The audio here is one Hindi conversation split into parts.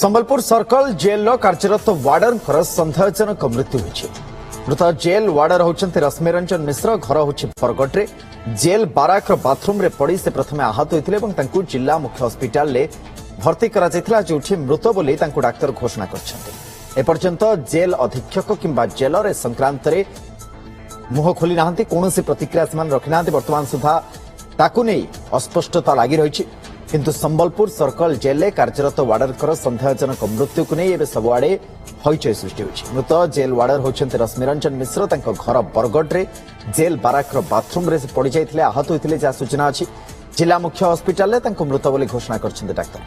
संबलपुर सर्कल जेल कार्यरत वार्डन सन्देहजनक मृत्यु होती। मृत जेल वार्डर होती रश्मिरंजन मिश्र। घर होची बरगड्रे। जेल बाराक बाथरूम रे पड़ी से प्रथम आहत होते जिला मुख्य हस्पिटाल भर्ती जो मृत बोली डाक्तर घोषणा करपर्यंत जेल अधीक्षक किंबा जेलर संक्रांत मुह खोली ना कौन प्रतिक्रिया से रखी ना बर्तमान सुधा ताकू नहीं अस्पष्टता लगी रही। किंतु संबलपुर सर्कल जेल कार्यरत वार्डर सन्देहजनक मृत्यु को नहीं सबुआड़े हईचय सृष्टि होती। मृत जेल वार्डर होती रश्मिरंजन मिश्र। घर बरगड्रे जेल बाराक बाथरूम रे पड़ जाते आहत होते जहाँ सूचना अच्छी। जिला मुख्य हस्पिटाल मृत बोली घोषणा कर डाक्तर।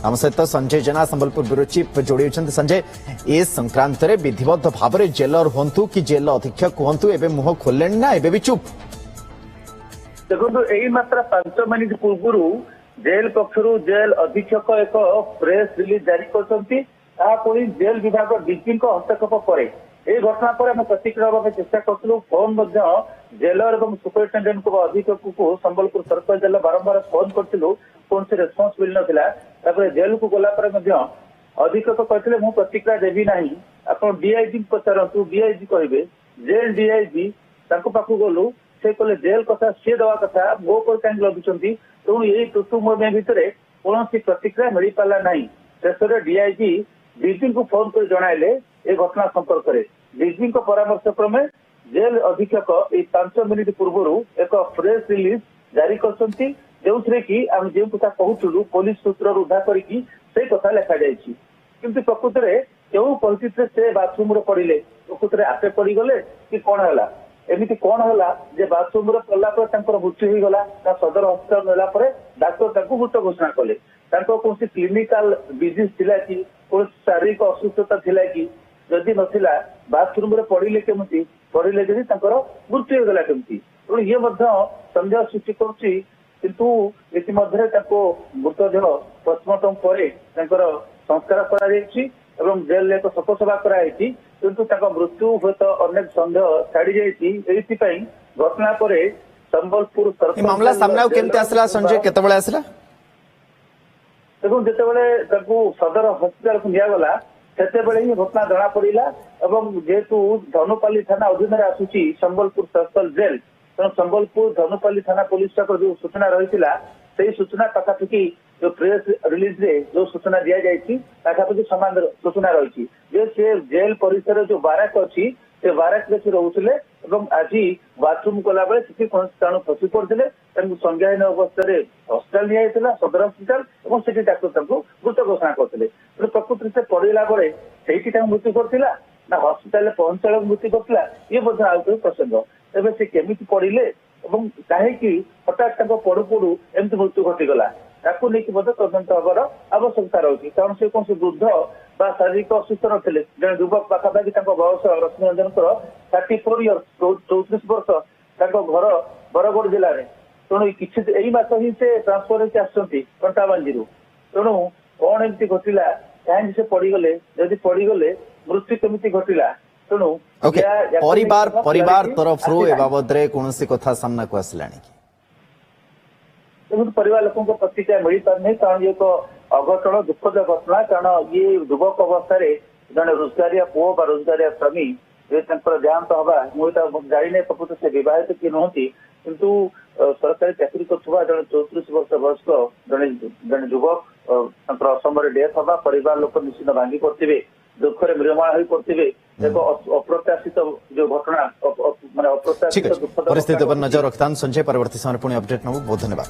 आम सहित संजय जेना संबलपुर ब्यूरो चीफ जोड़ी होती। संजय, ए संक्रांत विधिवत भाव में जेलर हूँ कि जेल अधीक्षक हूँ एवं मुह खोले ना एवं भी चुप? देखो यही मात्र 5 मिनिट पूर्व जेल पक्षर जेल अधीक्षक एक प्रेस रिलीज जारी कर जेल विभाग डीजी हस्तक्षेप पर यह घटना पर आम प्रतिक्रिया देवाई चेष्टा करूँ। फोन जेलर और सुपरिटेडेट को अधीक्षक को संबलपुर सर्कल जेल बारंबार फोन करूँ कौन से रेस्पन्स मिल ना। जेल को गला अधीक्षक कहते मुझे प्रतिक्रिया देवी ना। आप डीआईजी पचारतु डीआईजी कहे जेल डीआईजी पाखक गलु से कहले जेल कथा सी दवा कथा मो पर कहीं लगे तेणु यही टुटुम भितर कौन प्रतिक्रिया मिल पारा ना। शेष डीआईजी डीजी को फोन कर जनइले ये घटना संपर्क में। डीजी परामर्श क्रमे जेल अधीक्षक 5 मिनिट पूर्व एक प्रेस रिलीज जारी कर जो कि आम जो कथा कहूलु पुलिस सूत्र उद्धार करके कथा लिखा जाइए। किंतु प्रकृत में क्यों परिस्थिति से बाथरूम पड़े प्रकृत में आपे पड़गले कि कौन है एमती कौन है बाथरूम पड़ा मृत्यु होगा ना सदर हस्पिटाल नेला डाक्तर मृत घोषणा कले। कौन क्लिनिकाल डिजीज थिला कि कौन शारीरिक असुस्थता थिला कि जदि नथिला बाथरूम पड़े केमती पड़े जदि मृत्यु होगा केमती तेणु ये संदेह सृष्टि करुच्ची। किंतु इतिमध्य मृतदेह पोस्टमार्टम पर संस्कार कर जेल एक शोकसभा कराई किंतु मृत्यु हुए तो अनेक संदेह छाड़ी जाती। घटना पर संबलपुर मामला सामना केमती आसला संजय केतबेले आसला? देखो जिते सदर हस्पिटाल को निगला से ही घटना जना पड़ा और जेहेतु धनुपाली थाना अधीन में आसूची संबलपुर सर्कल जेल तेणु संबलपुर धनुपाली थाना पुलिस जो सूचना रही सूचना पाखापाखि जो प्रेस रिलीज रे जो सूचना दि जाती पाखापाखि समान सूचना रही से जेल परिसर जो बाराक अच्छी से बाराक से रोते आज बाथरूम कला बेले कौन स्थान फसी पड़ते संज्ञाहीन अवस्था हस्पिटाल निया सदर हस्पिटाल और से डाक्तर मृत घोषणा करते। प्रकृति से पड़ा बेले से मृत्यु करता ना हस्पिटाल पहुंचा मृत्यु करता ये आउ कोई प्रसंग तेज से केमी पड़े कहीं हठात पड़ू पड़ू एमती मृत्यु घटीगला ताकू नहीं तदंत हबार आवश्यकता रही। कारण से कौन वृद्ध बा शारीरिक असुस्थ नथिले जन युवक पाखापाखि बयस रश्मिरंजन 34 इयर्स 34 वर्ष घर बरगड़ जिले में तेणु किसी यही मास ही से ट्रांसफर होती कंटाबांजी तेणु कौन एमती घटला कहीं से पड़गले जदि पड़गले मृत्यु केमी घटला तेणु परिवार तरफ बाबद कौन कथा सामना को आसला देखो परिवार लोगों को प्रतिक्रिया मिल पार कारण ये तो अघटन दुखद घटना। कारण ये युवक अवस्था जड़े रोजगारिया पुओ बा रोजगारिया स्वामी ये देहांत हवा मुझे जाने प्रकृत से बहित किए नुहति किंतु सरकारी चाकरी कर जड़े 34 वर्ष वयस्क जड़े युवक असमय डेथ हवा परिवार लोक निश्चित भांगी पड़े दुखरे म्रियमाण हो पड़े एक अप्रत्याशित जो घटना माने अप्रत्याशित दुखद परिस्थिति पर नजर रखता संजय। परवर्ती समय पुणी अपडेट नबू। बहुत धन्यवाद।